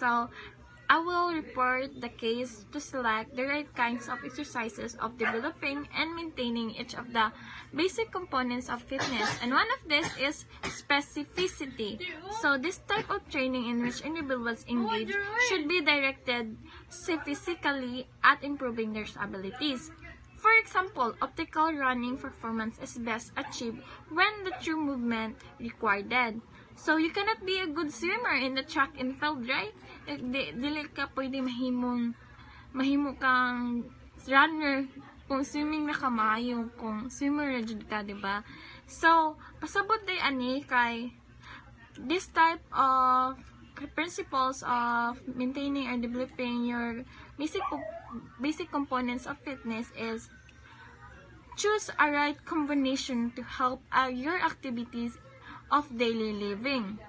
So, I will report the case to select the right kinds of exercises of developing and maintaining each of the basic components of fitness. And one of this is specificity. So this type of training in which individuals engage should be directed specifically at improving their abilities. For example, optical running performance is best achieved when the true movement required. So, you cannot be a good swimmer in the track and field, right? Dili ka pwede mahimo kang runner kung swimming na ka maayo, kung swimmer na jud ka, diba? So, pasabot day ani kay this type of principles of maintaining or developing your basic components of fitness is choose a right combination to help your activities of daily living.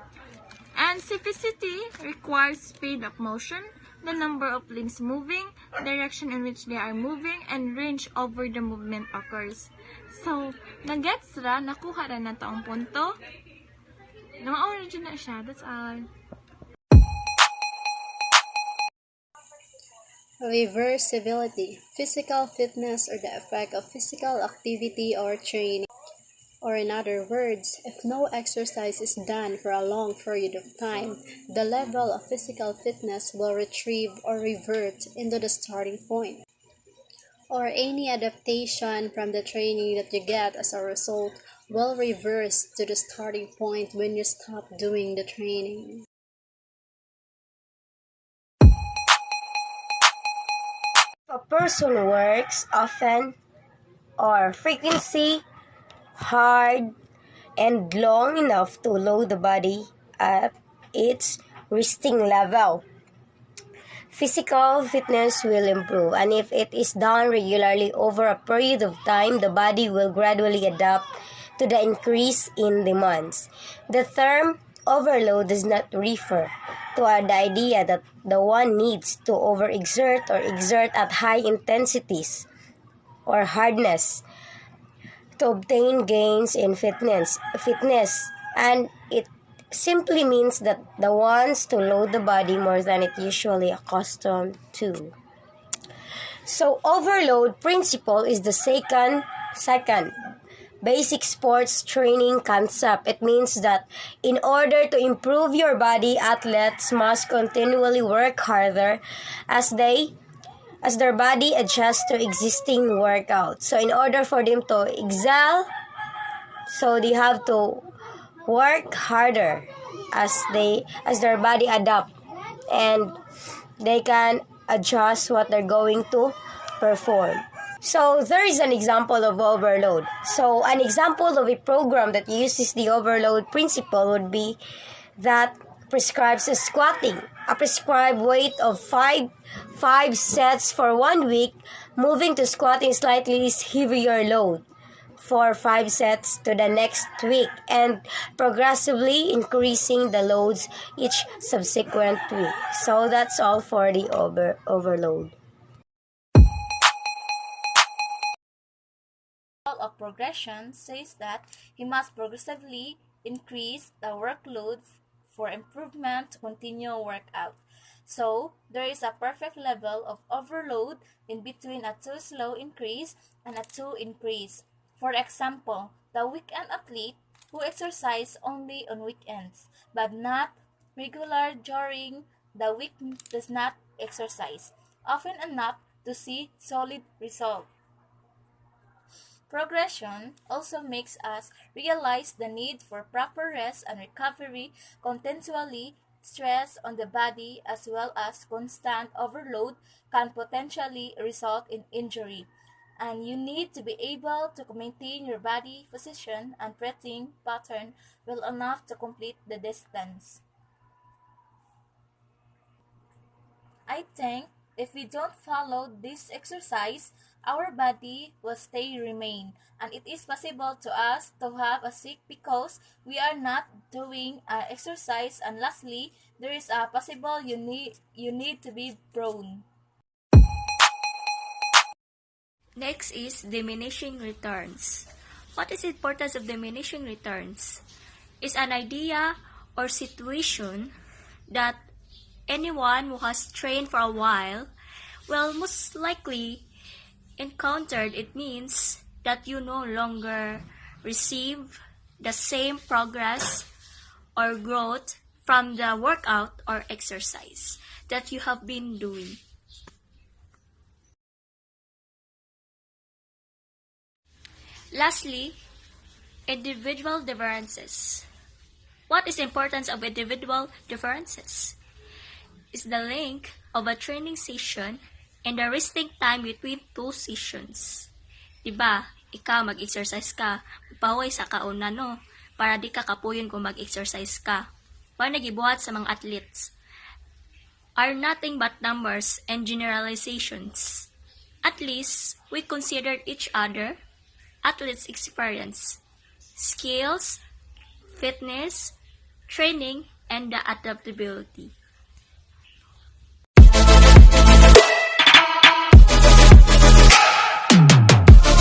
And specificity requires speed of motion, the number of limbs moving, direction in which they are moving, and range over the movement occurs. So, nagets ra, nakuha ra na taong punto. Origin na siya, that's all. Reversibility. Physical fitness or the effect of physical activity or training. Or in other words, if no exercise is done for a long period of time, the level of physical fitness will retrieve or revert into the starting point. Or any adaptation from the training that you get as a result will reverse to the starting point when you stop doing the training. A person works often or frequency hard and long enough to load the body at its resting level, physical fitness will improve, and if it is done regularly over a period of time, the body will gradually adapt to the increase in demands. The term overload does not refer to the idea that the one needs to overexert or exert at high intensities or hardness to obtain gains in fitness, and it simply means that the wants to load the body more than it usually accustomed to. So overload principle is the second basic sports training concept. It means that in order to improve your body, athletes must continually work harder as their body adjusts to existing workouts. So in order for them to excel, so they have to work harder as their body adapt, and they can adjust what they're going to perform. So there is an example of overload. So an example of a program that uses the overload principle would be that prescribes squatting, a prescribed weight of five sets for 1 week, moving to squatting slightly heavier load for 5 sets to the next week, and progressively increasing the loads each subsequent week. So that's all for the overload. Of progression says that he must progressively increase the workload for improvement to continue workout. So, there is a perfect level of overload in between a too slow increase and a too increase. For example, the weekend athlete who exercise only on weekends but not regular during the week does not exercise often enough to see solid results. Progression also makes us realize the need for proper rest and recovery. Continually stress on the body as well as constant overload can potentially result in injury, and you need to be able to maintain your body position and breathing pattern well enough to complete the distance. I think if we don't follow this exercise, our body will stay remain, and it is possible to us to have a sick because we are not doing exercise. And lastly, there is a possible you need to be prone. Next is diminishing returns. What is the importance of diminishing returns? It's an idea or situation that anyone who has trained for a while will most likely encountered it means that you no longer receive the same progress or growth from the workout or exercise that you have been doing. Lastly, individual differences. What is the importance of individual differences? Is the length of a training session and the resting time between two sessions. Diba, ikaw mag-exercise ka, magpahuway sa kauna no, para di ka kapuyon kung mag-exercise ka. Para nagibuhat sa mga athletes are nothing but numbers and generalizations. At least, we considered each other, athletes' experience, skills, fitness, training, and the adaptability.